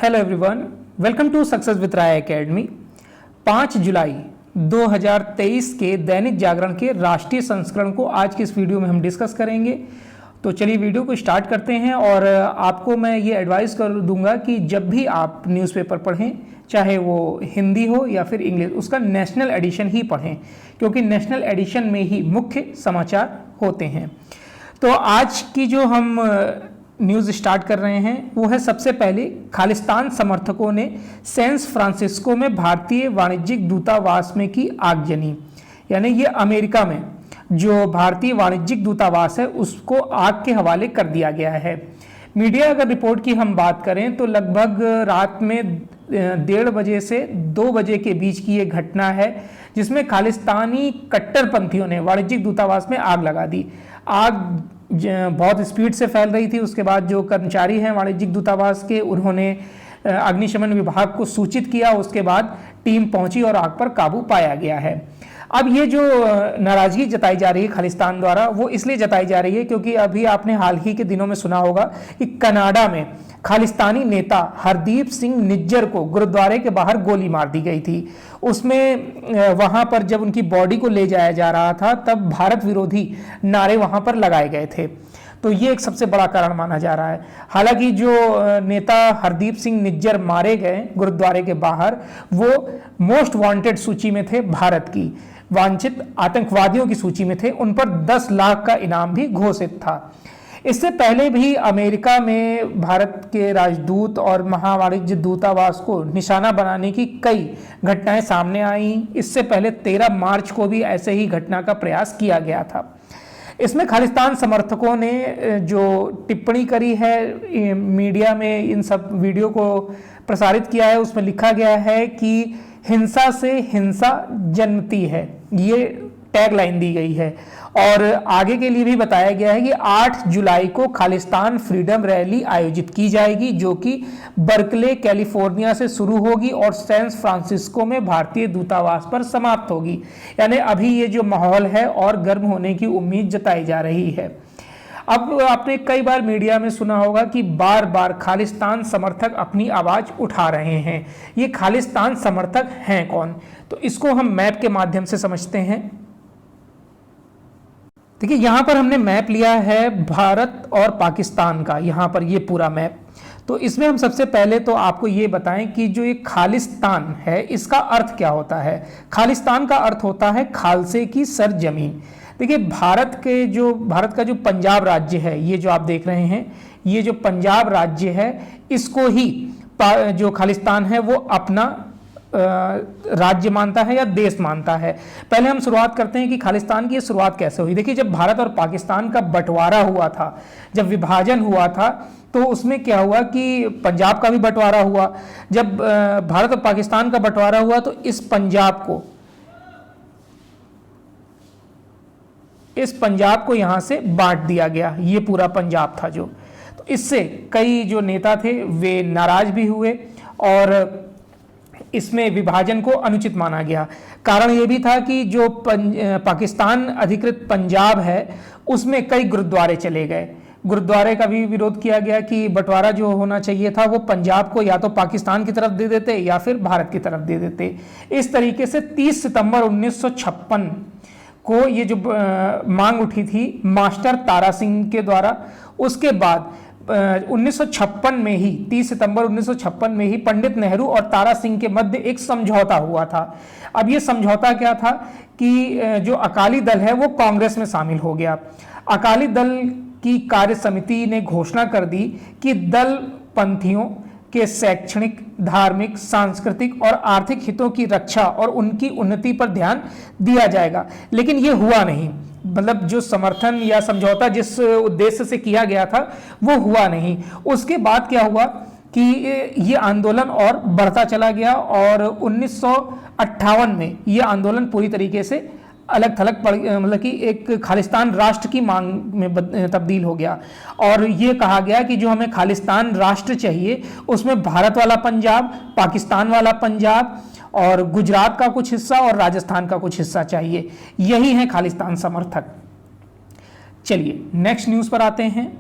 Hello everyone, welcome to success with Rai academy. 5 जुलाई 2023 के दैनिक जागरण के राष्ट्रीय संस्करण को आज की इस वीडियो में हम डिस्कस करेंगे। तो चलिए वीडियो को स्टार्ट करते हैं। और आपको मैं ये एडवाइस कर दूंगा कि जब भी आप न्यूज़पेपर पढ़ें, चाहे वो हिंदी हो या फिर इंग्लिश, उसका नेशनल एडिशन ही पढ़ें, क्योंकि नेशनल एडिशन में ही मुख्य समाचार होते हैं। तो आज की जो हम न्यूज़ स्टार्ट कर रहे हैं वो है, सबसे पहले खालिस्तान समर्थकों ने सैन फ्रांसिस्को में भारतीय वाणिज्यिक दूतावास में की आगजनी। यानी ये अमेरिका में जो भारतीय वाणिज्यिक दूतावास है उसको आग के हवाले कर दिया गया है। मीडिया अगर रिपोर्ट की हम बात करें तो लगभग रात में 1:30 बजे से 2 बजे के बीच की ये घटना है, जिसमें खालिस्तानी कट्टरपंथियों ने वाणिज्यिक दूतावास में आग लगा दी। आग बहुत स्पीड से फैल रही थी। उसके बाद जो कर्मचारी हैं वाणिज्यिक दूतावास के, उन्होंने अग्निशमन विभाग को सूचित किया। उसके बाद टीम पहुंची और आग पर काबू पाया गया है। अब ये जो नाराजगी जताई जा रही है खालिस्तान द्वारा, वो इसलिए जताई जा रही है क्योंकि अभी आपने हाल ही के दिनों में सुना होगा कि कनाडा में खालिस्तानी नेता हरदीप सिंह निज्जर को गुरुद्वारे के बाहर गोली मार दी गई थी। उसमें वहां पर जब उनकी बॉडी को ले जाया जा रहा था तब भारत विरोधी नारे वहां पर लगाए गए थे। तो ये एक सबसे बड़ा कारण माना जा रहा है। हालांकि जो नेता हरदीप सिंह निज्जर मारे गए गुरुद्वारे के बाहर, वो मोस्ट वांटेड सूची में थे, भारत की वांछित आतंकवादियों की सूची में थे। उन पर 10 लाख का इनाम भी घोषित था। इससे पहले भी अमेरिका में भारत के राजदूत और महावाणिज्य दूतावास को निशाना बनाने की कई घटनाएं सामने आई। इससे पहले 13 मार्च को भी ऐसे ही घटना का प्रयास किया गया था। इसमें खालिस्तान समर्थकों ने जो टिप्पणी करी है, मीडिया में इन सब वीडियो को प्रसारित किया है, उसमें लिखा गया है कि हिंसा से हिंसा जन्मती है, ये टैग लाइन दी गई है। और आगे के लिए भी बताया गया है कि 8 जुलाई को खालिस्तान फ्रीडम रैली आयोजित की जाएगी, जो कि बर्कले कैलिफोर्निया से शुरू होगी और सैन फ्रांसिस्को में भारतीय दूतावास पर समाप्त होगी। यानी अभी ये जो माहौल है और गर्म होने की उम्मीद जताई जा रही है। अब आपने कई बार मीडिया में सुना होगा कि बार बार खालिस्तान समर्थक अपनी आवाज उठा रहे हैं। ये खालिस्तान समर्थक हैं कौन? तो इसको हम मैप के माध्यम से समझते हैं। देखिए, यहां पर हमने मैप लिया है भारत और पाकिस्तान का, यहां पर ये पूरा मैप। तो इसमें हम सबसे पहले तो आपको ये बताएं कि जो ये खालिस्तान है इसका अर्थ क्या होता है। खालिस्तान का अर्थ होता है खालसे की सरजमीन। देखिए, भारत का जो पंजाब राज्य है, ये जो आप देख रहे हैं, ये जो पंजाब राज्य है, इसको ही जो खालिस्तान है वो अपना राज्य मानता है या देश मानता है। पहले हम शुरुआत करते हैं कि खालिस्तान की शुरुआत कैसे हुई। देखिए, जब भारत और पाकिस्तान का बंटवारा हुआ था, जब विभाजन हुआ था, तो उसमें क्या हुआ कि पंजाब का भी बंटवारा हुआ। जब भारत और पाकिस्तान का बंटवारा हुआ तो इस पंजाब को यहां से बांट दिया गया। ये पूरा पंजाब था जो, तो इससे कई जो नेता थे वे नाराज भी हुए और इसमें विभाजन को अनुचित माना गया। कारण यह भी था कि जो पाकिस्तान अधिकृत पंजाब है उसमें कई गुरुद्वारे चले गए। गुरुद्वारे का भी विरोध किया गया कि बंटवारा जो होना चाहिए था वो पंजाब को या तो पाकिस्तान की तरफ दे देते या फिर भारत की तरफ दे देते। इस तरीके से 30 सितंबर 1956 को ये जो मांग उठी थी मास्टर तारा सिंह के द्वारा। उसके बाद 1956 में ही 30 सितंबर 1956 में ही पंडित नेहरू और तारा सिंह के मध्य एक समझौता हुआ था। अब ये समझौता क्या था कि जो अकाली दल है वो कांग्रेस में शामिल हो गया। अकाली दल की कार्य समिति ने घोषणा कर दी कि दल पंथियों के शैक्षणिक, धार्मिक, सांस्कृतिक और आर्थिक हितों की रक्षा और उनकी उन्नति पर ध्यान दिया जाएगा। लेकिन ये हुआ नहीं। मतलब जो समर्थन या समझौता जिस उद्देश्य से किया गया था वो हुआ नहीं। उसके बाद क्या हुआ कि ये आंदोलन और बढ़ता चला गया और 1958 में ये आंदोलन पूरी तरीके से अलग थलग पड़, मतलब कि एक खालिस्तान राष्ट्र की मांग में तब्दील हो गया। और ये कहा गया कि जो हमें खालिस्तान राष्ट्र चाहिए उसमें भारत वाला पंजाब, पाकिस्तान वाला पंजाब और गुजरात का कुछ हिस्सा और राजस्थान का कुछ हिस्सा चाहिए। यही है खालिस्तान समर्थक। चलिए नेक्स्ट न्यूज़ पर आते हैं।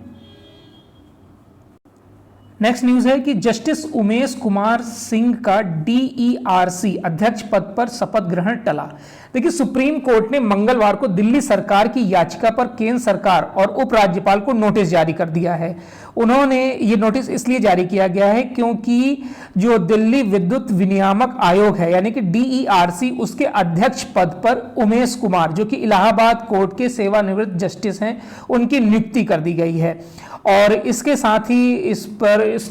नेक्स्ट न्यूज है कि जस्टिस उमेश कुमार सिंह का DERC अध्यक्ष पद पर शपथ ग्रहण टला। देखिए, सुप्रीम कोर्ट ने मंगलवार को दिल्ली सरकार की याचिका पर केंद्र सरकार और उपराज्यपाल को नोटिस जारी कर दिया है। उन्होंने ये नोटिस इसलिए जारी किया गया है क्योंकि जो दिल्ली विद्युत विनियामक आयोग है यानी कि DERC, उसके अध्यक्ष पद पर उमेश कुमार, जो कि इलाहाबाद कोर्ट के सेवानिवृत्त जस्टिस हैं, उनकी नियुक्ति कर दी गई है। और इसके साथ ही इस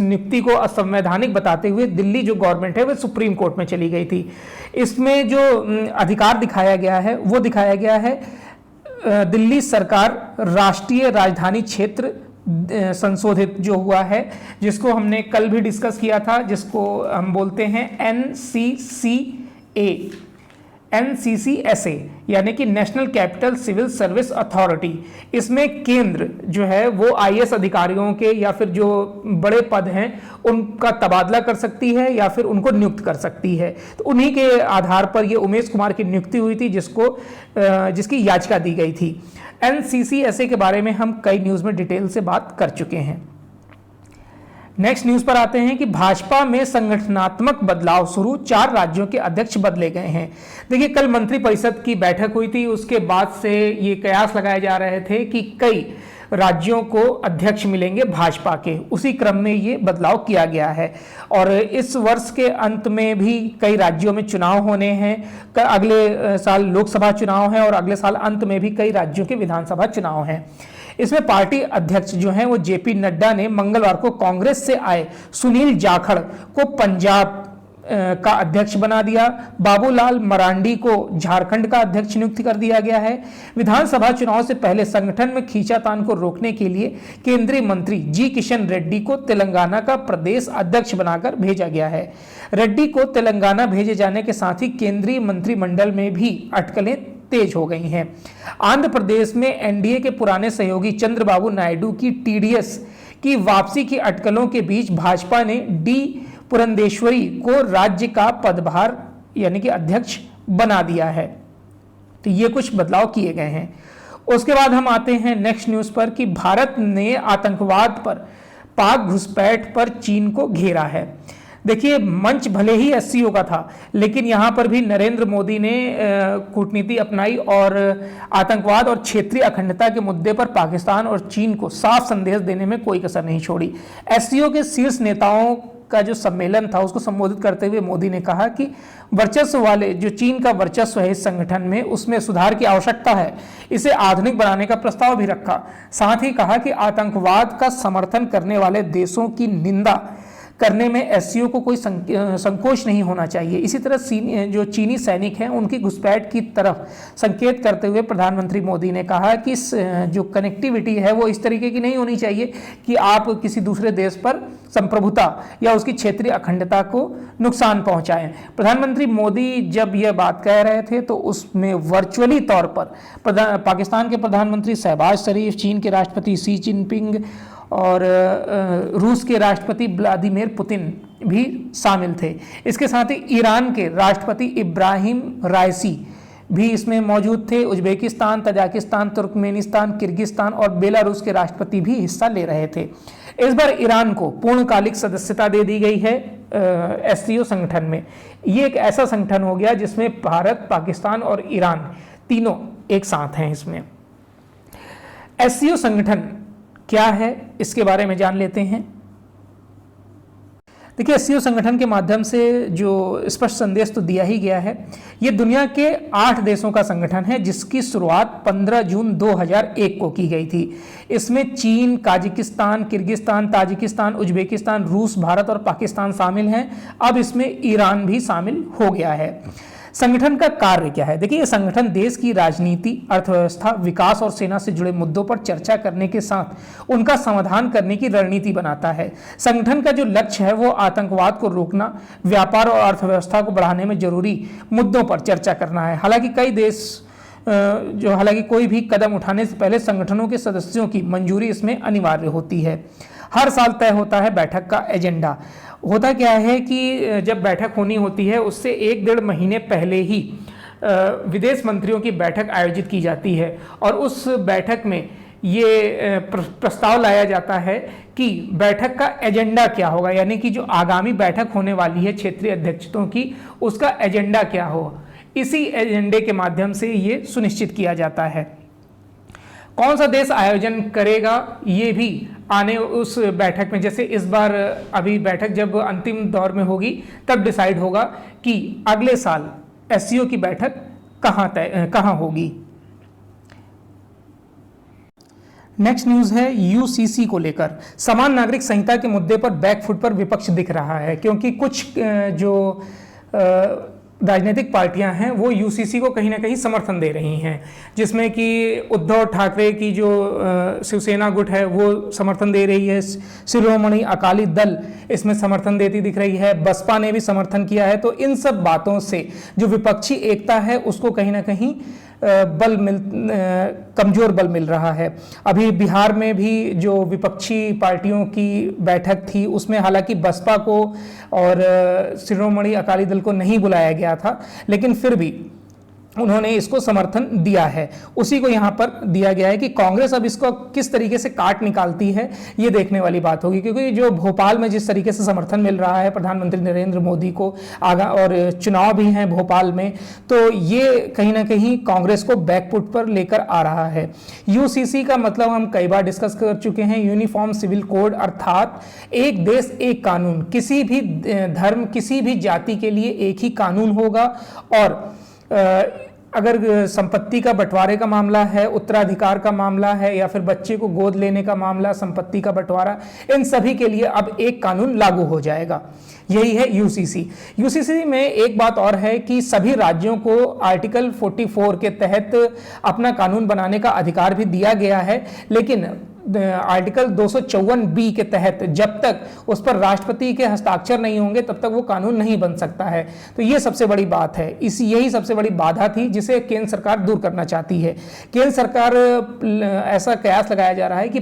नियुक्ति को असंवैधानिक बताते हुए दिल्ली जो गवर्नमेंट है वह सुप्रीम कोर्ट में चली गई थी। इसमें जो अधिकार दिखाया गया है वो दिखाया गया है दिल्ली सरकार राष्ट्रीय राजधानी क्षेत्र संशोधित जो हुआ है, जिसको हमने कल भी डिस्कस किया था, जिसको हम बोलते हैं NCCSA यानी कि national capital civil service authority. इसमें केंद्र जो है वो IAS अधिकारियों के या फिर जो बड़े पद हैं उनका तबादला कर सकती है या फिर उनको नियुक्त कर सकती है। तो उन्हीं के आधार पर ये उमेश कुमार की नियुक्ति हुई थी, जिसकी याचिका दी गई थी। NCCSA के बारे में हम कई न्यूज़ में डिटेल से बात कर चुके हैं। नेक्स्ट न्यूज पर आते हैं कि भाजपा में संगठनात्मक बदलाव शुरू, 4 राज्यों के अध्यक्ष बदले गए हैं। देखिए, कल मंत्रिपरिषद की बैठक हुई थी, उसके बाद से ये कयास लगाए जा रहे थे कि कई राज्यों को अध्यक्ष मिलेंगे भाजपा के। उसी क्रम में ये बदलाव किया गया है और इस वर्ष के अंत में भी कई राज्यों में चुनाव होने हैं। अगले साल लोकसभा चुनाव है और अगले साल अंत में भी कई राज्यों के विधानसभा चुनाव हैं। इसमें पार्टी अध्यक्ष जो हैं वो JP नड्डा ने मंगलवार को कांग्रेस से आए सुनील जाखड़ को पंजाब का अध्यक्ष बना दिया। बाबूलाल मरांडी को झारखंड का अध्यक्ष नियुक्त कर दिया गया है। विधानसभा चुनाव से पहले संगठन में खींचातान को रोकने के लिए केंद्रीय मंत्री जी किशन रेड्डी को तेलंगाना का प्रदेश अध्यक्ष बनाकर भेजा गया है। रेड्डी को तेलंगाना भेजे जाने के साथ ही केंद्रीय मंत्रिमंडल में भी अटकलें तेज हो गई हैं। आंध्र प्रदेश में NDA के पुराने सहयोगी चंद्रबाबू नायडू की TDS की वापसी की अटकलों के बीच भाजपा ने D पुरंदेश्वरी को राज्य का पदभार यानी कि अध्यक्ष बना दिया है। तो ये कुछ बदलाव किए गए हैं। उसके बाद हम आते हैं नेक्स्ट न्यूज पर कि भारत ने आतंकवाद पर पाक घुसपैठ पर चीन को घेरा है। देखिए, मंच भले ही SCO का था, लेकिन यहाँ पर भी नरेंद्र मोदी ने कूटनीति अपनाई और आतंकवाद और क्षेत्रीय अखंडता के मुद्दे पर पाकिस्तान और चीन को साफ संदेश देने में कोई कसर नहीं छोड़ी। SCO के शीर्ष नेताओं का जो सम्मेलन था उसको संबोधित करते हुए मोदी ने कहा कि वर्चस्व वाले जो चीन का वर्चस्व है इस संगठन में, उसमें सुधार की आवश्यकता है। इसे आधुनिक बनाने का प्रस्ताव भी रखा। साथ ही कहा कि आतंकवाद का समर्थन करने वाले देशों की निंदा करने में SCO को कोई संकोच नहीं होना चाहिए। इसी तरह जो चीनी सैनिक हैं उनकी घुसपैठ की तरफ संकेत करते हुए प्रधानमंत्री मोदी ने कहा कि जो कनेक्टिविटी है वो इस तरीके की नहीं होनी चाहिए कि आप किसी दूसरे देश पर संप्रभुता या उसकी क्षेत्रीय अखंडता को नुकसान पहुंचाएं। प्रधानमंत्री मोदी जब यह बात कह रहे थे तो उसमें वर्चुअली तौर पर पाकिस्तान के प्रधानमंत्री शहबाज शरीफ, चीन के राष्ट्रपति शी जिनपिंग और रूस के राष्ट्रपति व्लादिमीर पुतिन भी शामिल थे। इसके साथ ही ईरान के राष्ट्रपति इब्राहिम राइसी भी इसमें मौजूद थे। उज्बेकिस्तान, तजाकिस्तान, तुर्कमेनिस्तान, किर्गिस्तान और बेलारूस के राष्ट्रपति भी हिस्सा ले रहे थे। इस बार ईरान को पूर्णकालिक सदस्यता दे दी गई है SCO संगठन में। ये एक ऐसा संगठन हो गया जिसमें भारत, पाकिस्तान और ईरान तीनों एक साथ हैं। इसमें SCO संगठन क्या है इसके बारे में जान लेते हैं। देखिए, SCO संगठन के माध्यम से जो स्पष्ट संदेश तो दिया ही गया है। ये दुनिया के 8 देशों का संगठन है जिसकी शुरुआत 15 जून 2001 को की गई थी। इसमें चीन, काजाकिस्तान, किर्गिस्तान, ताजिकिस्तान, उज्बेकिस्तान, रूस, भारत और पाकिस्तान शामिल हैं। अब इसमें ईरान भी शामिल हो गया है। संगठन का कार्य क्या है? देखिए, यह संगठन देश की राजनीति, अर्थव्यवस्था, विकास और सेना से जुड़े मुद्दों पर चर्चा करने के साथ उनका समाधान करने की रणनीति बनाता है। संगठन का जो लक्ष्य है वो आतंकवाद को रोकना, व्यापार और अर्थव्यवस्था को बढ़ाने में जरूरी मुद्दों पर चर्चा करना है। हालांकि कोई भी कदम उठाने से पहले संगठनों के सदस्यों की मंजूरी इसमें अनिवार्य होती है। हर साल तय होता है बैठक का एजेंडा। होता क्या है कि जब बैठक होनी होती है उससे 1-1.5 महीने पहले ही विदेश मंत्रियों की बैठक आयोजित की जाती है और उस बैठक में ये प्रस्ताव लाया जाता है कि बैठक का एजेंडा क्या होगा, यानी कि जो आगामी बैठक होने वाली है क्षेत्रीय अध्यक्षों की, उसका एजेंडा क्या हो। इसी एजेंडे के माध्यम से ये सुनिश्चित किया जाता है। कौन सा देश आयोजन करेगा ये भी आने उस बैठक में, जैसे इस बार अभी बैठक जब अंतिम दौर में होगी तब डिसाइड होगा कि अगले साल एससीओ की बैठक कहाँ होगी। नेक्स्ट न्यूज है यूसीसी को लेकर। समान नागरिक संहिता के मुद्दे पर बैकफुट पर विपक्ष दिख रहा है, क्योंकि कुछ जो राजनीतिक पार्टियां हैं वो यूसीसी को कहीं ना कहीं समर्थन दे रही हैं, जिसमें कि उद्धव ठाकरे की जो शिवसेना गुट है वो समर्थन दे रही है, शिरोमणि अकाली दल इसमें समर्थन देती दिख रही है, बसपा ने भी समर्थन किया है। तो इन सब बातों से जो विपक्षी एकता है उसको कहीं ना कहीं कमजोर बल मिल रहा है। अभी बिहार में भी जो विपक्षी पार्टियों की बैठक थी उसमें हालांकि बसपा को और शिरोमणि अकाली दल को नहीं बुलाया गया था, लेकिन फिर भी उन्होंने इसको समर्थन दिया है। उसी को यहाँ पर दिया गया है कि कांग्रेस अब इसको किस तरीके से काट निकालती है ये देखने वाली बात होगी, क्योंकि जो भोपाल में जिस तरीके से समर्थन मिल रहा है प्रधानमंत्री नरेंद्र मोदी को और चुनाव भी हैं भोपाल में, तो ये कहीं ना कहीं कांग्रेस को बैकफुट पर लेकर आ रहा है। यूसीसी का मतलब हम कई बार डिस्कस कर चुके हैं, यूनिफॉर्म सिविल कोड, अर्थात एक देश एक कानून, किसी भी धर्म किसी भी जाति के लिए एक ही कानून होगा। और अगर संपत्ति का बंटवारे का मामला है, उत्तराधिकार का मामला है, या फिर बच्चे को गोद लेने का मामला, संपत्ति का बंटवारा, इन सभी के लिए अब एक कानून लागू हो जाएगा। यही है यूसीसी। यूसीसी में एक बात और है कि सभी राज्यों को आर्टिकल 44 के तहत अपना कानून बनाने का अधिकार भी दिया गया है, लेकिन आर्टिकल 254B के तहत जब तक उस पर राष्ट्रपति के हस्ताक्षर नहीं होंगे तब तक वो कानून नहीं बन सकता है। तो ये सबसे बड़ी बात है, यही सबसे बड़ी बाधा थी जिसे केंद्र सरकार दूर करना चाहती है। केंद्र सरकार ऐसा कयास लगाया जा रहा है कि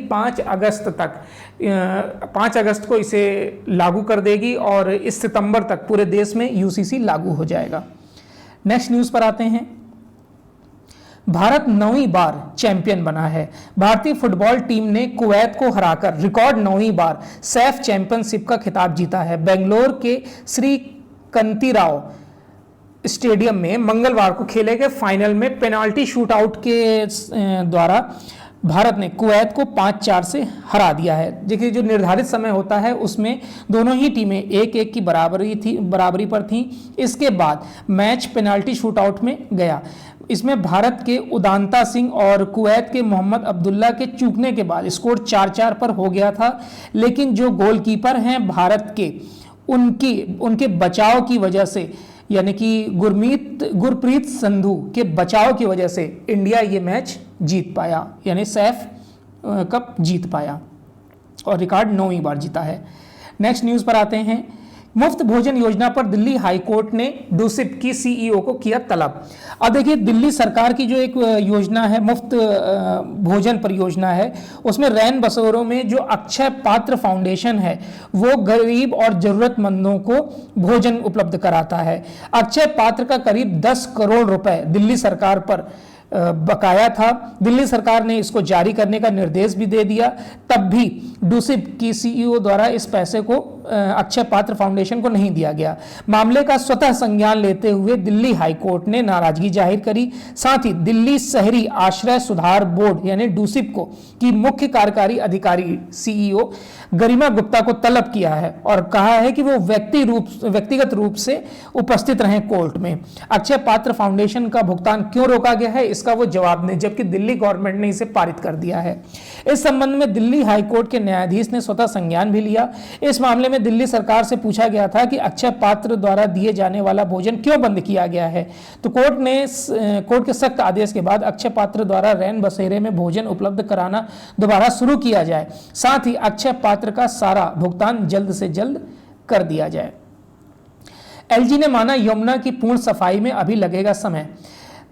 5 अगस्त को इसे लागू कर देगी और इस सितंबर तक पूरे देश में यूसीसी लागू हो जाएगा। नेक्स्ट न्यूज पर आते हैं। भारत 9वीं बार चैंपियन बना है। भारतीय फुटबॉल टीम ने कुवैत को हराकर रिकॉर्ड 9वीं बार सैफ चैंपियनशिप का खिताब जीता है। बेंगलोर के श्री कंतीराव स्टेडियम में मंगलवार को खेले गए फाइनल में पेनाल्टी शूटआउट के द्वारा भारत ने कुवैत को 5-4 से हरा दिया है। देखिए, जो निर्धारित समय होता है उसमें दोनों ही टीमें 1-1 की बराबरी पर थीं। इसके बाद मैच पेनाल्टी शूटआउट में गया। इसमें भारत के उदांता सिंह और कुवैत के मोहम्मद अब्दुल्ला के चूकने के बाद स्कोर 4-4 पर हो गया था, लेकिन जो गोलकीपर हैं भारत के, उनके बचाव की वजह से, यानी कि गुरप्रीत संधू के बचाव की वजह से इंडिया ये मैच जीत पाया, यानी सैफ कप जीत पाया और रिकॉर्ड 9वीं बार जीता है। नेक्स्ट न्यूज़ पर आते हैं। मुफ्त भोजन योजना पर दिल्ली हाईकोर्ट ने डूसिप की सीईओ को किया तलब। अब देखिए, दिल्ली सरकार की जो एक योजना है, मुफ्त भोजन परियोजना है, उसमें रैन बसेरों में जो अक्षय पात्र फाउंडेशन है वो गरीब और जरूरतमंदों को भोजन उपलब्ध कराता है। अक्षय पात्र का करीब 10 करोड़ रुपए दिल्ली सरकार पर बकाया था। दिल्ली सरकार ने इसको जारी करने का निर्देश भी दे दिया, तब भी डूसिप की सीईओ द्वारा इस पैसे को अक्षय पात्र फाउंडेशन को नहीं दिया गया। मामले का स्वतः संज्ञान लेते हुए दिल्ली हाईकोर्ट ने नाराजगी जाहिर करी। साथ ही दिल्ली शहरी आश्रय सुधार बोर्ड यानी डूसिप को की मुख्य कार्यकारी अधिकारी सीईओ गरिमा गुप्ता को तलब किया है और कहा है कि वो व्यक्तिगत रूप से उपस्थित रहें कोर्ट में। अक्षय पात्र फाउंडेशन का भुगतान क्यों रोका गया है इसका वो जवाब दें, जबकि दिल्ली गवर्नमेंट ने इसे पारित कर दिया है। इस संबंध में दिल्ली हाईकोर्ट के न्यायाधीश ने स्वतः संज्ञान भी लिया। इस मामले में दिल्ली सरकार से पूछा गया था कि अक्षय पात्र द्वारा दिए जाने वाला भोजन क्यों बंद किया गया है, तो कोर्ट के सख्त आदेश के बाद अक्षय पात्र द्वारा रैन बसेरे में भोजन उपलब्ध कराना दोबारा शुरू किया जाए। साथ ही अक्षय पात्र का सारा भुगतान जल्द से जल्द कर दिया जाए। एलजी ने माना यमुना की पूर्ण सफाई में अभी लगेगा समय।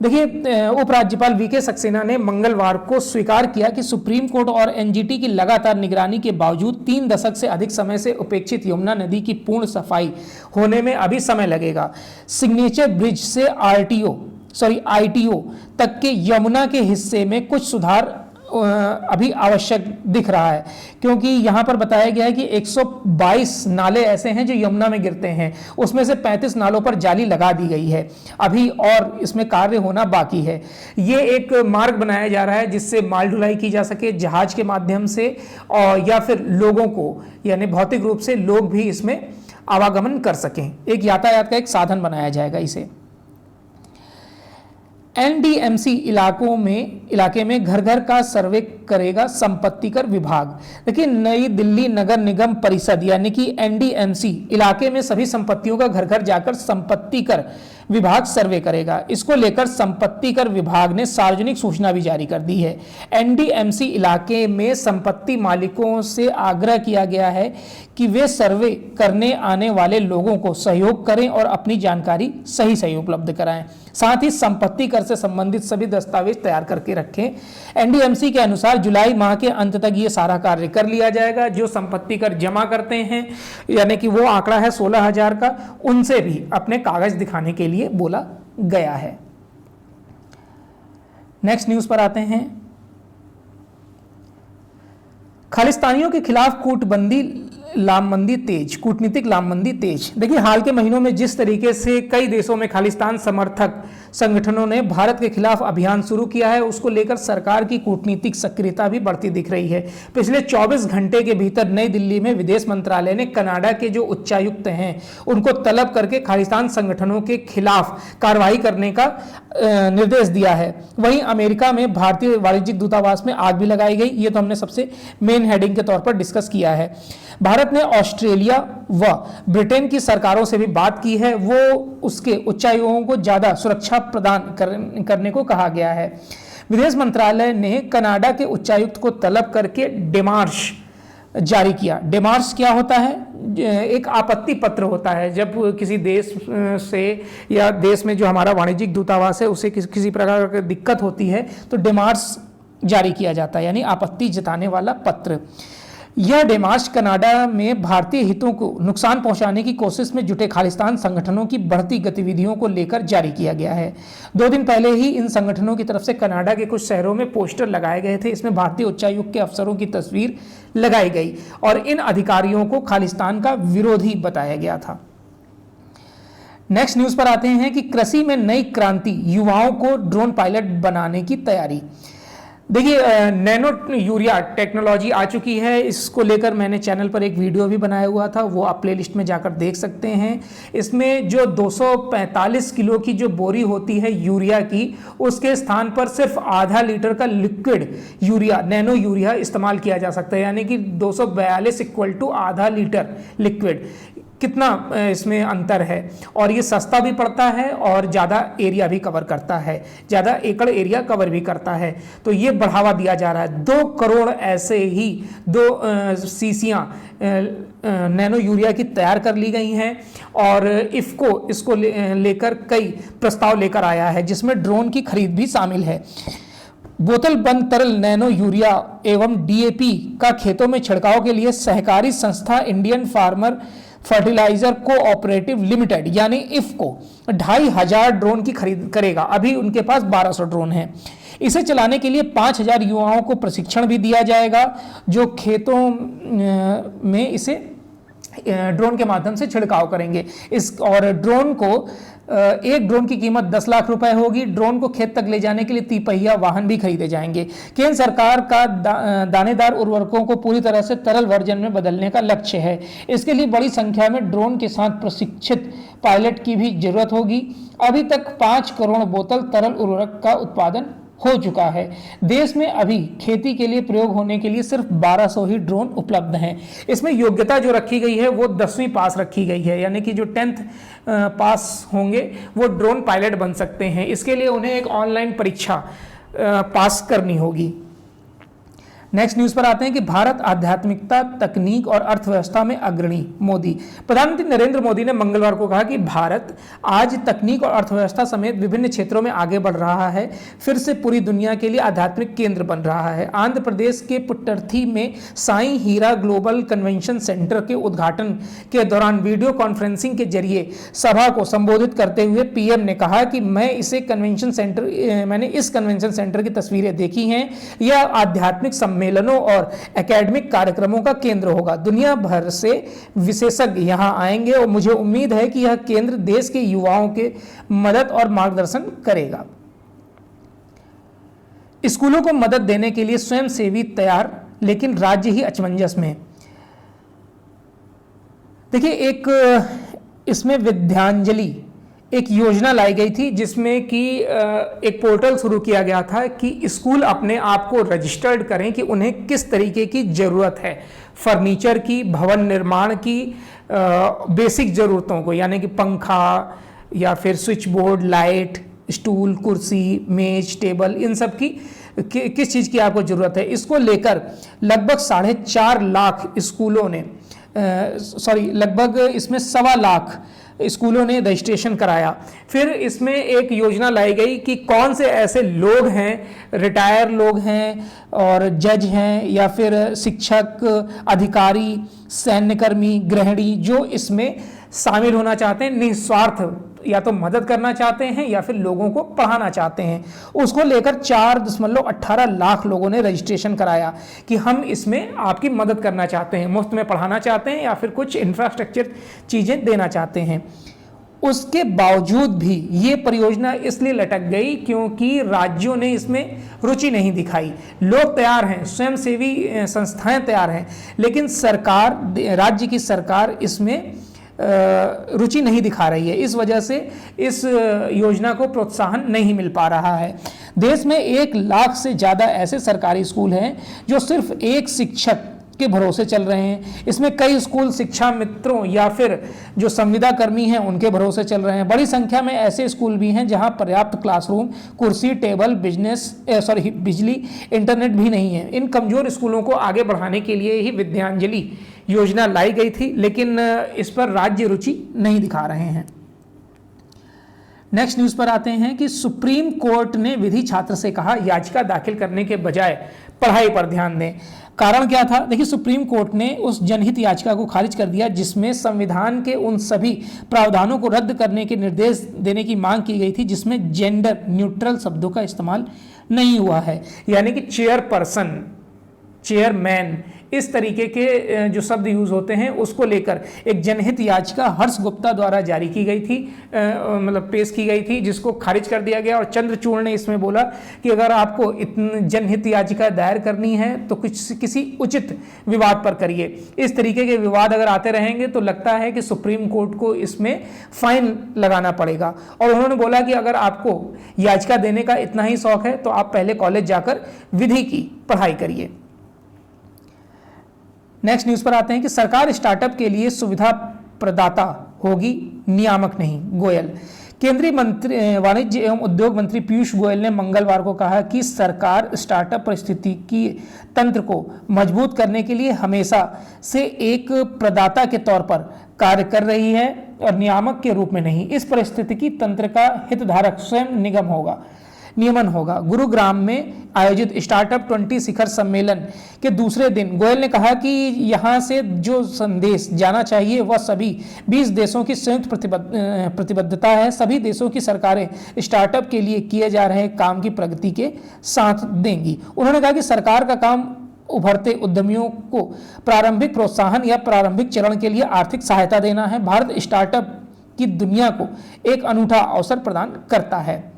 देखिए, उपराज्यपाल वीके सक्सेना ने मंगलवार को स्वीकार किया कि सुप्रीम कोर्ट और एनजीटी की लगातार निगरानी के बावजूद 3 दशक से अधिक समय से उपेक्षित यमुना नदी की पूर्ण सफाई होने में अभी समय लगेगा। सिग्नेचर ब्रिज से आईटीओ तक के यमुना के हिस्से में कुछ सुधार अभी आवश्यक दिख रहा है, क्योंकि यहाँ पर बताया गया है कि 122 नाले ऐसे हैं जो यमुना में गिरते हैं, उसमें से 35 नालों पर जाली लगा दी गई है अभी, और इसमें कार्य होना बाकी है। ये एक मार्ग बनाया जा रहा है जिससे माल ढुलाई की जा सके जहाज के माध्यम से, और या फिर लोगों को यानी भौतिक रूप से लोग भी इसमें आवागमन कर सकें। एक यातायात का एक साधन बनाया जाएगा इसे। एनडीएमसी इलाके में घर घर का सर्वे करेगा संपत्ति कर विभाग। देखिए, नई दिल्ली नगर निगम परिषद यानी कि एनडीएमसी इलाके में सभी संपत्तियों का घर घर जाकर संपत्ति कर विभाग सर्वे करेगा। इसको लेकर संपत्ति कर विभाग ने सार्वजनिक सूचना भी जारी कर दी है। एनडीएमसी इलाके में संपत्ति मालिकों से आग्रह किया गया है कि वे सर्वे करने आने वाले लोगों को सहयोग करें और अपनी जानकारी सही उपलब्ध कराएं। साथ ही संपत्ति कर से संबंधित सभी दस्तावेज तैयार करके रखें। एनडीएमसी के अनुसार जुलाई माह के अंत तक ये सारा कार्य कर लिया जाएगा। जो संपत्ति कर जमा करते हैं यानी कि वो आंकड़ा है 16,000 का, उनसे भी अपने कागज दिखाने के लिए बोला गया है। नेक्स्ट न्यूज पर आते हैं। खालिस्तानियों के खिलाफ कूटनीतिक लामबंदी तेज। देखिए, हाल के महीनों में जिस तरीके से कई देशों में खालिस्तान समर्थक संगठनों ने भारत के खिलाफ अभियान शुरू किया है, उसको लेकर सरकार की कूटनीतिक सक्रियता भी बढ़ती दिख रही है। पिछले 24 घंटे के भीतर नई दिल्ली में विदेश मंत्रालय ने कनाडा के जो उच्चायुक्त हैं उनको तलब करके खालिस्तान संगठनों के खिलाफ कार्रवाई करने का निर्देश दिया है। वहीं अमेरिका में भारतीय वाणिज्यिक दूतावास में आग भी लगाई गई। ये तो हमने सबसे मेन हेडिंग के तौर पर डिस्कस किया है। भारत ने ऑस्ट्रेलिया व ब्रिटेन की सरकारों से भी बात की है, वो उसके उच्चायुक्तों को ज्यादा सुरक्षा प्रदान करने को कहा गया है। विदेश मंत्रालय ने कनाडा के उच्चायुक्त को तलब करके डेमार्श जारी किया। डेमार्श क्या होता है? एक आपत्ति पत्र होता है। जब किसी देश से या देश में जो हमारा वाणिज्यिक दूतावास है उसे किसी प्रकार की दिक्कत होती है तो डेमार्श जारी किया जाता है, यानी आपत्ति जताने वाला पत्र। यह डेमार्श कनाडा में भारतीय हितों को नुकसान पहुंचाने की कोशिश में जुटे खालिस्तान संगठनों की बढ़ती गतिविधियों को लेकर जारी किया गया है। 2 दिन पहले ही इन संगठनों की तरफ से कनाडा के कुछ शहरों में पोस्टर लगाए गए थे। इसमें भारतीय उच्चायुक्त के अफसरों की तस्वीर लगाई गई और इन अधिकारियों को खालिस्तान का विरोधी बताया गया था। नेक्स्ट न्यूज पर आते हैं कि कृषि में नई क्रांति, युवाओं को ड्रोन पायलट बनाने की तैयारी। देखिए, नैनो यूरिया टेक्नोलॉजी आ चुकी है। इसको लेकर मैंने चैनल पर एक वीडियो भी बनाया हुआ था, वो आप प्लेलिस्ट में जाकर देख सकते हैं। इसमें जो 245 किलो की जो बोरी होती है यूरिया की, उसके स्थान पर सिर्फ आधा लीटर का लिक्विड यूरिया, नैनो यूरिया इस्तेमाल किया जा सकता है। यानी कि 242 इक्वल टू आधा लीटर लिक्विड। कितना इसमें अंतर है, और ये सस्ता भी पड़ता है और ज़्यादा एरिया भी कवर करता है, ज़्यादा एकड़ एरिया कवर भी करता है। तो ये बढ़ावा दिया जा रहा है। 2 करोड़ ऐसे ही 2 शीशियाँ नैनो यूरिया की तैयार कर ली गई हैं और इफ़को इसको लेकर कई प्रस्ताव लेकर आया है, जिसमें ड्रोन की खरीद भी शामिल है। बोतल बंद तरल नैनो यूरिया एवं डीएपी का खेतों में छिड़काव के लिए सहकारी संस्था Indian farmer fertiliser cooperative limited यानी इफ़को 2,500 ड्रोन की खरीद करेगा। अभी उनके पास 1200 ड्रोन हैं। इसे चलाने के लिए 5,000 युवाओं को प्रशिक्षण भी दिया जाएगा, जो खेतों में इसे ड्रोन के माध्यम से छिड़काव करेंगे। और ड्रोन को एक ड्रोन की कीमत 10 लाख रुपए होगी। ड्रोन को खेत तक ले जाने के लिए 3 पहिया वाहन भी खरीदे जाएंगे। केंद्र सरकार का दानेदार उर्वरकों को पूरी तरह से तरल वर्जन में बदलने का लक्ष्य है। इसके लिए बड़ी संख्या में ड्रोन के साथ प्रशिक्षित पायलट की भी जरूरत होगी। अभी तक 5 करोड़ बोतल तरल उर्वरक का उत्पादन हो चुका है। देश में अभी खेती के लिए प्रयोग होने के लिए सिर्फ 1200 ही ड्रोन उपलब्ध हैं। इसमें योग्यता जो रखी गई है वो 10वीं पास रखी गई है, यानी कि जो 10th पास होंगे वो ड्रोन पायलट बन सकते हैं। इसके लिए उन्हें एक ऑनलाइन परीक्षा पास करनी होगी। नेक्स्ट न्यूज पर आते हैं कि भारत आध्यात्मिकता, तकनीक और अर्थव्यवस्था में अग्रणी। मोदी, प्रधानमंत्री नरेंद्र मोदी ने मंगलवार को कहा कि भारत आज तकनीक और अर्थव्यवस्था समेत विभिन्न क्षेत्रों में आगे बढ़ रहा है, फिर से पूरी दुनिया के लिए आध्यात्मिक केंद्र बन रहा है। आंध्र प्रदेश के पुट्टर्थी में साईं हीरा ग्लोबल कन्वेंशन सेंटर के उद्घाटन के दौरान वीडियो कॉन्फ्रेंसिंग के जरिए सभा को संबोधित करते हुए पीएम ने कहा कि मैंने इस कन्वेंशन सेंटर की तस्वीरें देखी हैं। यह आध्यात्मिक सम्मेलनों और एकेडमिक कार्यक्रमों का केंद्र होगा। दुनिया भर से विशेषज्ञ यहां आएंगे और मुझे उम्मीद है कि यह केंद्र देश के युवाओं के मदद और मार्गदर्शन करेगा। स्कूलों को मदद देने के लिए स्वयंसेवी तैयार, लेकिन राज्य ही असमंजस में। देखिए, एक इसमें विद्यांजलि एक योजना लाई गई थी, जिसमें कि एक पोर्टल शुरू किया गया था कि स्कूल अपने आप को रजिस्टर्ड करें कि उन्हें किस तरीके की ज़रूरत है, फर्नीचर की, भवन निर्माण की, बेसिक ज़रूरतों को, यानी कि पंखा या फिर स्विच बोर्ड, लाइट, स्टूल, कुर्सी, मेज, टेबल, इन सब की किस चीज़ की आपको ज़रूरत है। इसको लेकर लगभग 4.5 लाख स्कूलों ने लगभग इसमें 1.25 लाख स्कूलों ने रजिस्ट्रेशन कराया। फिर इसमें एक योजना लाई गई कि कौन से ऐसे लोग हैं, रिटायर लोग हैं और जज हैं या फिर शिक्षक, अधिकारी, सैन्यकर्मी, गृहिणी, जो इसमें शामिल होना चाहते हैं, निस्वार्थ या तो मदद करना चाहते हैं या फिर लोगों को पढ़ाना चाहते हैं। उसको लेकर 4.18 लाख लोगों ने रजिस्ट्रेशन कराया कि हम इसमें आपकी मदद करना चाहते हैं, मुफ्त में पढ़ाना चाहते हैं या फिर कुछ इंफ्रास्ट्रक्चर चीज़ें देना चाहते हैं। उसके बावजूद भी ये परियोजना इसलिए लटक गई क्योंकि राज्यों ने इसमें रुचि नहीं दिखाई। लोग तैयार हैं, स्वयंसेवी संस्थाएं तैयार हैं, लेकिन सरकार, राज्य की सरकार इसमें रुचि नहीं दिखा रही है। इस वजह से इस योजना को प्रोत्साहन नहीं मिल पा रहा है। देश में 1 लाख से ज़्यादा ऐसे सरकारी स्कूल हैं जो सिर्फ एक शिक्षक के भरोसे चल रहे हैं। इसमें कई स्कूल शिक्षा मित्रों या फिर जो संविदा कर्मी हैं उनके भरोसे चल रहे हैं। बड़ी संख्या में ऐसे स्कूल भी हैं जहां पर्याप्त क्लासरूम, कुर्सी, टेबल, बिजली, इंटरनेट भी नहीं है। इन कमजोर स्कूलों को आगे बढ़ाने के लिए ही विद्यांजलि योजना लाई गई थी, लेकिन इस पर राज्य रुचि नहीं दिखा रहे हैं। नेक्स्ट न्यूज पर आते हैं कि सुप्रीम कोर्ट ने विधि छात्र से कहा, याचिका दाखिल करने के बजाय पढ़ाई पर ध्यान दें। कारण क्या था? देखिए, सुप्रीम कोर्ट ने उस जनहित याचिका को खारिज कर दिया जिसमें संविधान के उन सभी प्रावधानों को रद्द करने के निर्देश देने की मांग की गई थी जिसमें जेंडर न्यूट्रल शब्दों का इस्तेमाल नहीं हुआ है, यानी कि चेयरपर्सन, चेयरमैन, इस तरीके के जो शब्द यूज होते हैं उसको लेकर एक जनहित याचिका हर्ष गुप्ता द्वारा जारी की गई थी, मतलब पेश की गई थी, जिसको खारिज कर दिया गया। और चंद्रचूड़ ने इसमें बोला कि अगर आपको जनहित याचिका दायर करनी है तो किसी उचित विवाद पर करिए। इस तरीके के विवाद अगर आते रहेंगे तो लगता है कि सुप्रीम कोर्ट को इसमें फाइन लगाना पड़ेगा। और उन्होंने बोला कि अगर आपको याचिका देने का इतना ही शौक है तो आप पहले कॉलेज जाकर विधि की पढ़ाई करिए। नेक्स्ट न्यूज पर आते हैं कि सरकार स्टार्टअप के लिए सुविधा प्रदाता होगी, नियामक नहीं। गोयल, केंद्रीय वाणिज्य एवं उद्योग मंत्री पीयूष गोयल ने मंगलवार को कहा कि सरकार स्टार्टअप पारिस्थितिकी तंत्र को मजबूत करने के लिए हमेशा से एक प्रदाता के तौर पर कार्य कर रही है और नियामक के रूप में नहीं। इस पारिस्थितिकी तंत्र का हितधारक स्वयं नियमन होगा। गुरुग्राम में आयोजित स्टार्टअप 20 शिखर सम्मेलन के दूसरे दिन गोयल ने कहा कि यहां से जो संदेश जाना चाहिए वह सभी 20 देशों की संयुक्त प्रतिबद्धता है। सभी देशों की सरकारें स्टार्टअप के लिए किए जा रहे काम की प्रगति के साथ देंगी। उन्होंने कहा कि सरकार का काम उभरते उद्यमियों को प्रारंभिक प्रोत्साहन या प्रारंभिक चरण के लिए आर्थिक सहायता देना है। भारत स्टार्टअप की दुनिया को एक अनूठा अवसर प्रदान करता है।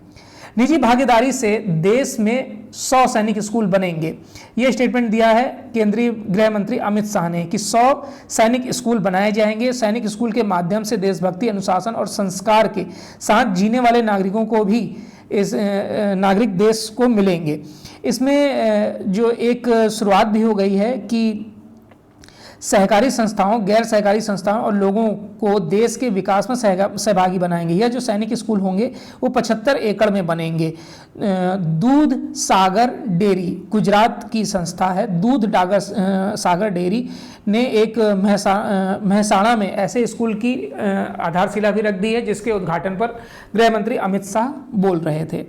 निजी भागीदारी से देश में 100 सैनिक स्कूल बनेंगे, यह स्टेटमेंट दिया है केंद्रीय गृह मंत्री अमित शाह ने कि 100 सैनिक स्कूल बनाए जाएंगे। सैनिक स्कूल के माध्यम से देशभक्ति, अनुशासन और संस्कार के साथ जीने वाले नागरिकों को भी इस नागरिक देश को मिलेंगे। इसमें जो एक शुरुआत भी हो गई है कि सहकारी संस्थाओं, गैर सहकारी संस्थाओं और लोगों को देश के विकास में सहभागी बनाएंगे। यह जो सैनिक स्कूल होंगे वो 75 एकड़ में बनेंगे। दूध सागर डेयरी गुजरात की संस्था है, दूध सागर डेयरी ने एक महसाणा में ऐसे स्कूल की आधारशिला भी रख दी है, जिसके उद्घाटन पर गृह मंत्री अमित शाह बोल रहे थे।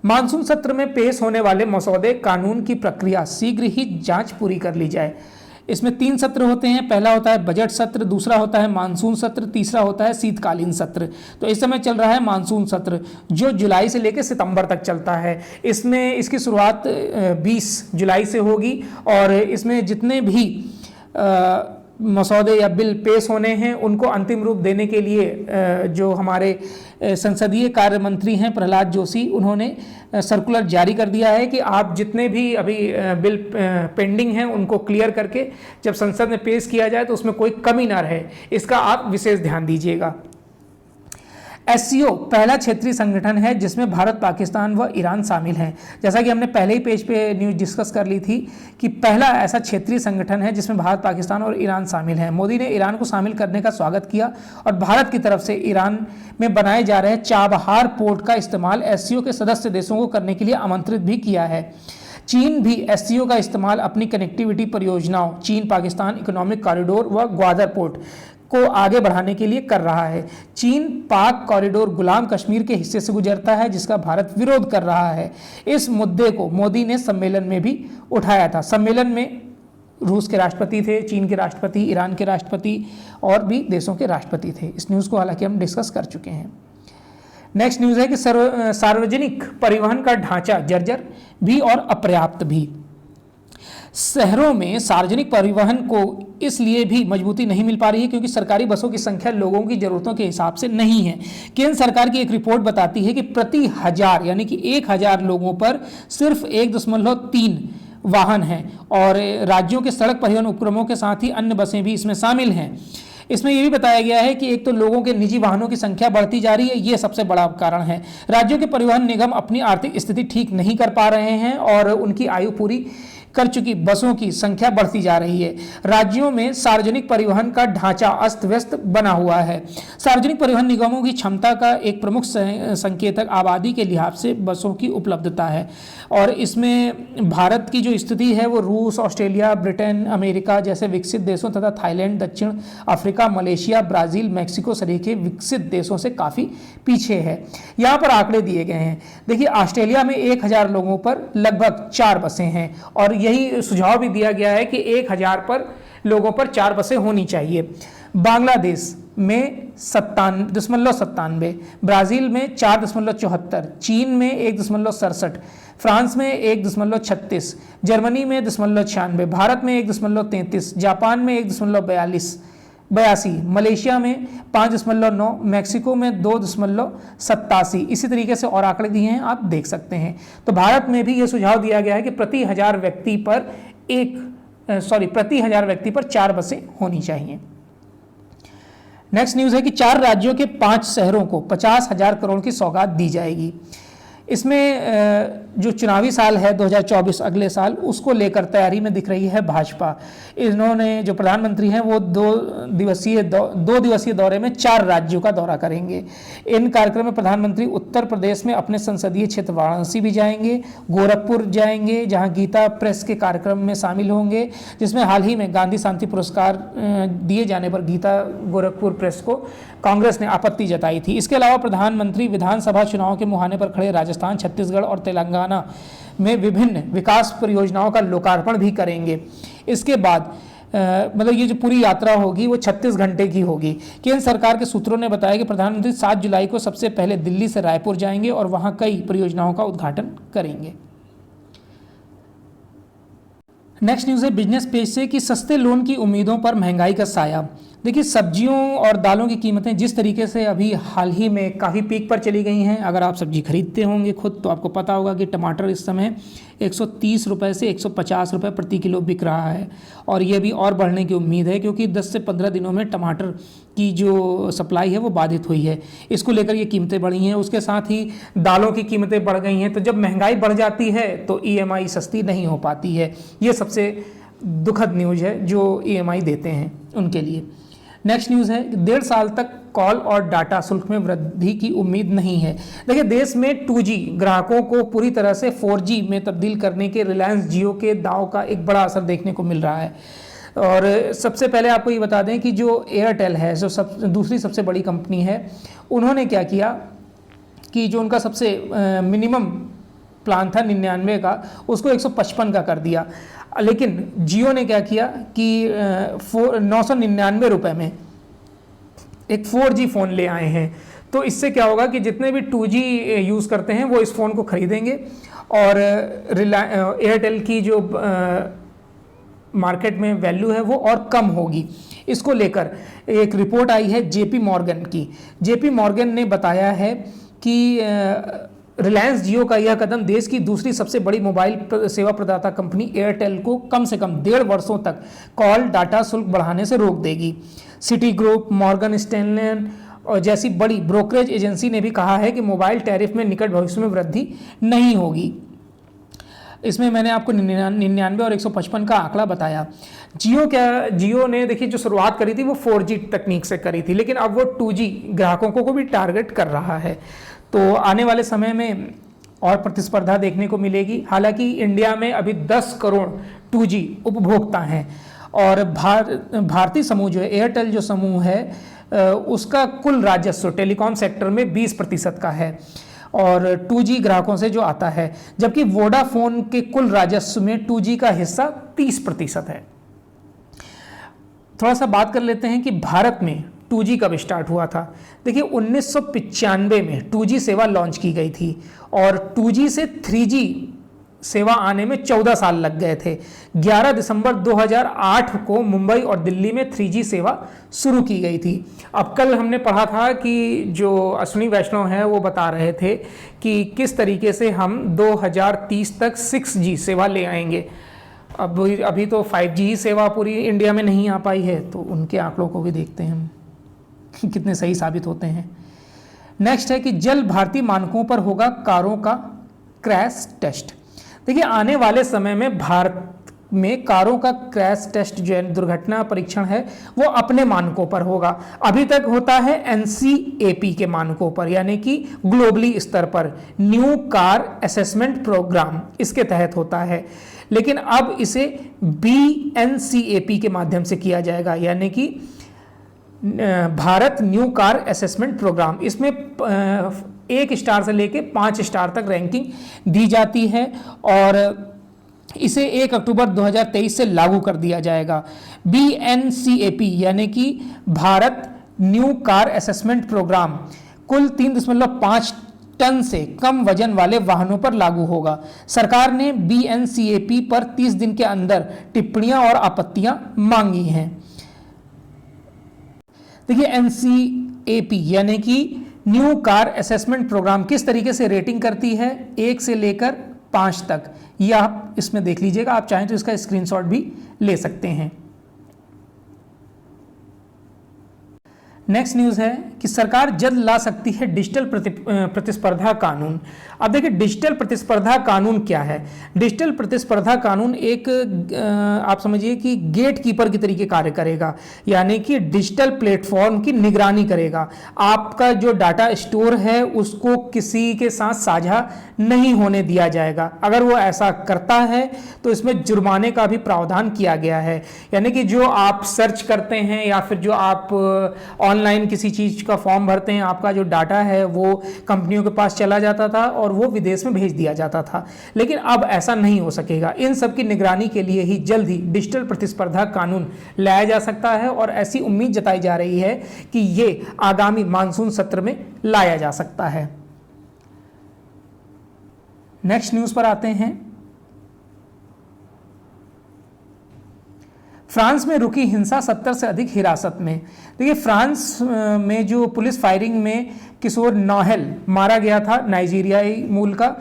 मानसून सत्र में पेश होने वाले मसौदे कानून की प्रक्रिया शीघ्र ही जांच पूरी कर ली जाए। इसमें 3 सत्र होते हैं। पहला होता है बजट सत्र, दूसरा होता है मानसून सत्र, तीसरा होता है शीतकालीन सत्र। तो इस समय चल रहा है मानसून सत्र, जो जुलाई से लेकर सितंबर तक चलता है। इसमें इसकी शुरुआत 20 जुलाई से होगी और इसमें जितने भी मसौदे या बिल पेश होने हैं उनको अंतिम रूप देने के लिए जो हमारे संसदीय कार्य मंत्री हैं प्रहलाद जोशी, उन्होंने सर्कुलर जारी कर दिया है कि आप जितने भी अभी बिल पेंडिंग हैं उनको क्लियर करके जब संसद में पेश किया जाए तो उसमें कोई कमी ना रहे, इसका आप विशेष ध्यान दीजिएगा। SCO पहला क्षेत्रीय संगठन है जिसमें भारत, पाकिस्तान व ईरान शामिल हैं। जैसा कि हमने पहले ही पेज पे न्यूज़ डिस्कस कर ली थी कि पहला ऐसा क्षेत्रीय संगठन है जिसमें भारत, पाकिस्तान और ईरान शामिल हैं। मोदी ने ईरान को शामिल करने का स्वागत किया और भारत की तरफ से ईरान में बनाए जा रहे चाबहार पोर्ट का इस्तेमाल SCO के सदस्य देशों को करने के लिए आमंत्रित भी किया है। चीन भी SCO का इस्तेमाल अपनी कनेक्टिविटी परियोजनाओं, चीन पाकिस्तान इकोनॉमिक कॉरिडोर व ग्वादर पोर्ट को आगे बढ़ाने के लिए कर रहा है। चीन पाक कॉरिडोर गुलाम कश्मीर के हिस्से से गुजरता है, जिसका भारत विरोध कर रहा है। इस मुद्दे को मोदी ने सम्मेलन में भी उठाया था। सम्मेलन में रूस के राष्ट्रपति थे, चीन के राष्ट्रपति, ईरान के राष्ट्रपति और भी देशों के राष्ट्रपति थे। इस न्यूज़ को हालांकि हम डिस्कस कर चुके हैं। नेक्स्ट न्यूज़ है कि सार्वजनिक परिवहन का ढांचा जर्जर भी और अपर्याप्त भी। शहरों में सार्वजनिक परिवहन को इसलिए भी मजबूती नहीं मिल पा रही है क्योंकि सरकारी बसों की संख्या लोगों की ज़रूरतों के हिसाब से नहीं है। केंद्र सरकार की एक रिपोर्ट बताती है कि प्रति 1000 यानी कि 1000 लोगों पर सिर्फ 1.3 वाहन हैं और राज्यों के सड़क परिवहन उपक्रमों के साथ ही अन्य बसें भी इसमें शामिल हैं। इसमें यह भी बताया गया है कि एक तो लोगों के निजी वाहनों की संख्या बढ़ती जा रही है, ये सबसे बड़ा कारण है। राज्यों के परिवहन निगम अपनी आर्थिक स्थिति ठीक नहीं कर पा रहे हैं और उनकी आयु पूरी कर चुकी बसों की संख्या बढ़ती जा रही है। राज्यों में सार्वजनिक परिवहन का ढांचा अस्त व्यस्त बना हुआ है। सार्वजनिक परिवहन निगमों की क्षमता का एक प्रमुख संकेतक आबादी के लिहाज से बसों की उपलब्धता है और इसमें भारत की जो स्थिति है वो रूस, ऑस्ट्रेलिया, ब्रिटेन, अमेरिका जैसे विकसित देशों तथा थाईलैंड, दक्षिण अफ्रीका, मलेशिया, ब्राज़ील, मैक्सिको सरीखे विकसित देशों से काफ़ी पीछे है। यहाँ पर आंकड़े दिए गए हैं। देखिए, ऑस्ट्रेलिया में 1000 लोगों पर लगभग 4 बसें हैं और यही सुझाव भी दिया गया है कि 1000 पर लोगों पर 4 बसें होनी चाहिए। बांग्लादेश में 57.97, ब्राज़ील में 4.74, चीन में 1.67, फ्रांस में 1.36, जर्मनी में 0.96, भारत में 1.33, जापान में 1.82, मलेशिया में 5.9, मैक्सिको में 2.87। इसी तरीके से और आंकड़े दिए हैं, आप देख सकते हैं। तो भारत में भी ये सुझाव दिया गया है कि प्रति 1000 व्यक्ति पर 4 बसें होनी चाहिए। नेक्स्ट न्यूज़ है कि 4 राज्यों के 5 शहरों को 50,000 करोड़ की सौगात दी जाएगी। इसमें जो चुनावी साल है 2024 अगले साल, उसको लेकर तैयारी में दिख रही है भाजपा। इन्होंने जो प्रधानमंत्री हैं वो 2 दिवसीय दौरे में 4 राज्यों का दौरा करेंगे। इन कार्यक्रम में प्रधानमंत्री उत्तर प्रदेश में अपने संसदीय क्षेत्र वाराणसी भी जाएंगे, गोरखपुर जाएंगे जहां गीता प्रेस के कार्यक्रम में शामिल होंगे, जिसमें हाल ही में गांधी शांति पुरस्कार दिए जाने पर गीता गोरखपुर प्रेस को कांग्रेस ने आपत्ति जताई थी। इसके अलावा प्रधानमंत्री विधानसभा चुनाव के मुहाने पर खड़े राजस्थान, छत्तीसगढ़ और तेलंगाना में विभिन्न विकास परियोजनाओं का लोकार्पण भी करेंगे। इसके बाद मतलब ये जो पूरी यात्रा होगी वो 36 घंटे की होगी। केंद्र सरकार के सूत्रों ने बताया कि प्रधानमंत्री 7 जुलाई को सबसे पहले दिल्ली से रायपुर जाएंगे और वहां कई परियोजनाओं का उद्घाटन करेंगे। नेक्स्ट न्यूज़ है बिजनेस पेज से कि सस्ते लोन की उम्मीदों पर महंगाई का साया। देखिए, सब्जियों और दालों की कीमतें जिस तरीके से अभी हाल ही में काफ़ी पीक पर चली गई हैं, अगर आप सब्जी खरीदते होंगे खुद तो आपको पता होगा कि टमाटर इस समय 130 रुपये से 150 रुपये प्रति किलो बिक रहा है और ये भी और बढ़ने की उम्मीद है क्योंकि 10 से 15 दिनों में टमाटर की जो सप्लाई है वो बाधित हुई है। इसको लेकर ये कीमतें बढ़ी हैं। उसके साथ ही दालों की कीमतें बढ़ गई हैं। तो जब महंगाई बढ़ जाती है तो EMI सस्ती नहीं हो पाती है। ये सबसे दुखद न्यूज़ है जो EMI देते हैं उनके लिए। नेक्स्ट न्यूज़ है 1.5 साल तक कॉल और डाटा शुल्क में वृद्धि की उम्मीद नहीं है। देखिए, देश में 2G ग्राहकों को पूरी तरह से 4G में तब्दील करने के रिलायंस जियो के दाव का एक बड़ा असर देखने को मिल रहा है। और सबसे पहले आपको ये बता दें कि जो एयरटेल है, जो दूसरी सबसे बड़ी कंपनी है, उन्होंने क्या किया कि जो उनका सबसे मिनिमम प्लान था 99 का, उसको 155 का कर दिया। लेकिन जियो ने क्या किया कि 999 रुपये में एक 4G फ़ोन ले आए हैं। तो इससे क्या होगा कि जितने भी 2G यूज़ करते हैं वो इस फ़ोन को ख़रीदेंगे और एयरटेल की जो मार्केट में वैल्यू है वो और कम होगी। इसको लेकर एक रिपोर्ट आई है जेपी मॉर्गन की। जेपी मॉर्गन ने बताया है कि रिलायंस जियो का यह कदम देश की दूसरी सबसे बड़ी मोबाइल सेवा प्रदाता कंपनी एयरटेल को कम से कम 1.5 वर्षों तक कॉल डाटा शुल्क बढ़ाने से रोक देगी। सिटी ग्रुप, मॉर्गन स्टैनले और जैसी बड़ी ब्रोकरेज एजेंसी ने भी कहा है कि मोबाइल टैरिफ में निकट भविष्य में वृद्धि नहीं होगी। इसमें मैंने आपको 99 और 155 का आंकड़ा बताया। जियो ने देखिए जो शुरुआत करी थी वो 4G तकनीक से करी थी, लेकिन अब वो 2G ग्राहकों को भी टारगेट कर रहा है। तो आने वाले समय में और प्रतिस्पर्धा देखने को मिलेगी। हालांकि इंडिया में अभी 10 करोड़ 2G उपभोक्ता हैं और भारतीय समूह जो है, एयरटेल जो समूह है, उसका कुल राजस्व टेलीकॉम सेक्टर में 20% का है और 2G ग्राहकों से जो आता है, जबकि वोडाफोन के कुल राजस्व में 2G का हिस्सा 30% है। थोड़ा सा बात कर लेते हैं कि भारत में 2G कब स्टार्ट हुआ था। देखिए 1995 में 2G सेवा लॉन्च की गई थी और 2G से 3G सेवा आने में 14 साल लग गए थे। 11 दिसंबर 2008 को मुंबई और दिल्ली में 3G सेवा शुरू की गई थी। अब कल हमने पढ़ा था कि जो अश्विनी वैष्णव हैं वो बता रहे थे कि किस तरीके से हम 2030 तक 6G सेवा ले आएंगे। अभी तो 5G सेवा पूरी इंडिया में नहीं आ पाई है, तो उनके आंकड़ों को भी देखते हैं हम कितने सही साबित होते हैं। नेक्स्ट है कि जल्द भारतीय मानकों पर होगा कारों का क्रैश टेस्ट। देखिए आने वाले समय में भारत में कारों का क्रैश टेस्ट जो है, दुर्घटना परीक्षण है, वो अपने मानकों पर होगा। अभी तक होता है NCAP के मानकों पर, यानी कि ग्लोबली स्तर पर न्यू कार असेसमेंट प्रोग्राम, इसके तहत होता है। लेकिन अब इसे BNCAP के माध्यम से किया जाएगा, यानी कि Bharat new car assessment programme. इसमें 1 स्टार से लेके 5 स्टार तक रैंकिंग दी जाती है और इसे 1 अक्टूबर 2023 से लागू कर दिया जाएगा। BNCAP यानी कि Bharat new car assessment programme कुल 3.5 टन से कम वजन वाले वाहनों पर लागू होगा। सरकार ने BNCAP पर 30 दिन के अंदर टिप्पणियां और आपत्तियां मांगी हैं। देखिए NCAP यानी कि न्यू कार असेसमेंट प्रोग्राम किस तरीके से रेटिंग करती है 1 से लेकर 5 तक, यह आप इसमें देख लीजिएगा। आप चाहें तो इसका स्क्रीनशॉट भी ले सकते हैं। नेक्स्ट न्यूज़ है कि सरकार जल्द ला सकती है डिजिटल प्रतिस्पर्धा कानून। अब देखिए डिजिटल प्रतिस्पर्धा कानून क्या है। डिजिटल प्रतिस्पर्धा कानून एक आप समझिए कि गेट कीपर की तरीके कार्य करेगा, यानी कि डिजिटल प्लेटफॉर्म की निगरानी करेगा। आपका जो डाटा स्टोर है उसको किसी के साथ साझा नहीं होने दिया जाएगा। अगर वो ऐसा करता है तो इसमें जुर्माने का भी प्रावधान किया गया है, यानी कि जो आप सर्च करते हैं या फिर जो आप ऑनलाइन किसी चीज़ का फॉर्म भरते हैं, आपका जो डाटा है वो कंपनियों के पास चला जाता था और वो विदेश में भेज दिया जाता था। लेकिन अब ऐसा नहीं हो सकेगा। इन सब की निगरानी के लिए ही जल्द ही डिजिटल प्रतिस्पर्धा कानून लाया जा सकता है और ऐसी उम्मीद जताई जा रही है कि ये आगामी मानसून सत्र में लाया जा सकता है। नेक्स्ट न्यूज़ पर आते हैं। फ्रांस में रुकी हिंसा 70 से अधिक हिरासत में। देखिए फ्रांस में जो पुलिस फायरिंग में किशोर नौहेल मारा गया था, नाइजीरियाई मूल का,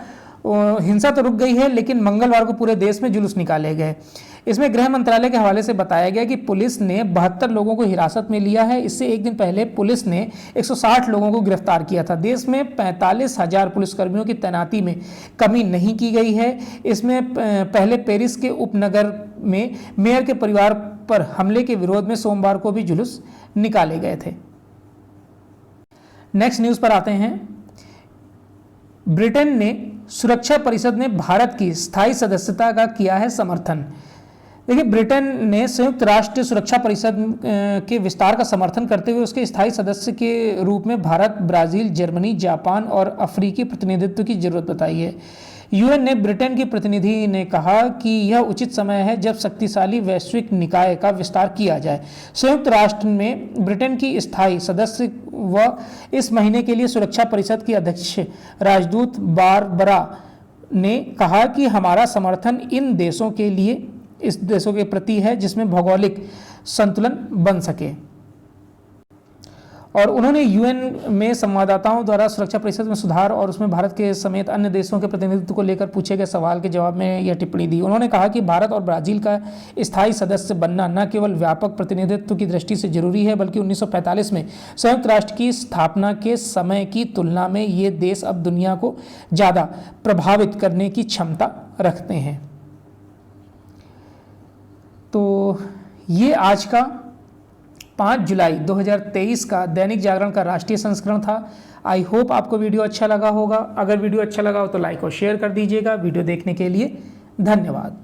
हिंसा तो रुक गई है लेकिन मंगलवार को पूरे देश में जुलूस निकाले गए। इसमें गृह मंत्रालय के हवाले से बताया गया कि पुलिस ने 72 लोगों को हिरासत में लिया है। इससे एक दिन पहले पुलिस ने 160 लोगों को गिरफ्तार किया था। देश में 45,000 पुलिसकर्मियों की तैनाती में कमी नहीं की गई है। इसमें पहले पेरिस के उपनगर में मेयर के परिवार पर हमले के विरोध में सोमवार को भी जुलूस निकाले गए थे। नेक्स्ट न्यूज पर आते हैं। ब्रिटेन ने सुरक्षा परिषद में भारत की स्थायी सदस्यता का किया है समर्थन। देखिए, ब्रिटेन ने संयुक्त राष्ट्र सुरक्षा परिषद के विस्तार का समर्थन करते हुए उसके स्थायी सदस्य के रूप में भारत, ब्राजील, जर्मनी, जापान और अफ्रीकी प्रतिनिधित्व की जरूरत बताई है। यूएन ने ब्रिटेन की प्रतिनिधि ने कहा कि यह उचित समय है जब शक्तिशाली वैश्विक निकाय का विस्तार किया जाए। संयुक्त राष्ट्र में ब्रिटेन की स्थायी सदस्य व इस महीने के लिए सुरक्षा परिषद की अध्यक्ष राजदूत बारबरा ने कहा कि हमारा समर्थन इन देशों के लिए, इस देशों के प्रति है जिसमें भौगोलिक संतुलन बन सके। और उन्होंने यूएन में संवाददाताओं द्वारा सुरक्षा परिषद में सुधार और उसमें भारत के समेत अन्य देशों के प्रतिनिधित्व को लेकर पूछे गए सवाल के जवाब में यह टिप्पणी दी। उन्होंने कहा कि भारत और ब्राजील का स्थायी सदस्य बनना न केवल व्यापक प्रतिनिधित्व की दृष्टि से जरूरी है, बल्कि 1945 में संयुक्त राष्ट्र की स्थापना के समय की तुलना में ये देश अब दुनिया को ज़्यादा प्रभावित करने की क्षमता रखते हैं। तो ये आज का 5 जुलाई 2023 का दैनिक जागरण का राष्ट्रीय संस्करण था। आई होप आपको वीडियो अच्छा लगा होगा। अगर वीडियो अच्छा लगा हो तो लाइक और शेयर कर दीजिएगा। वीडियो देखने के लिए धन्यवाद।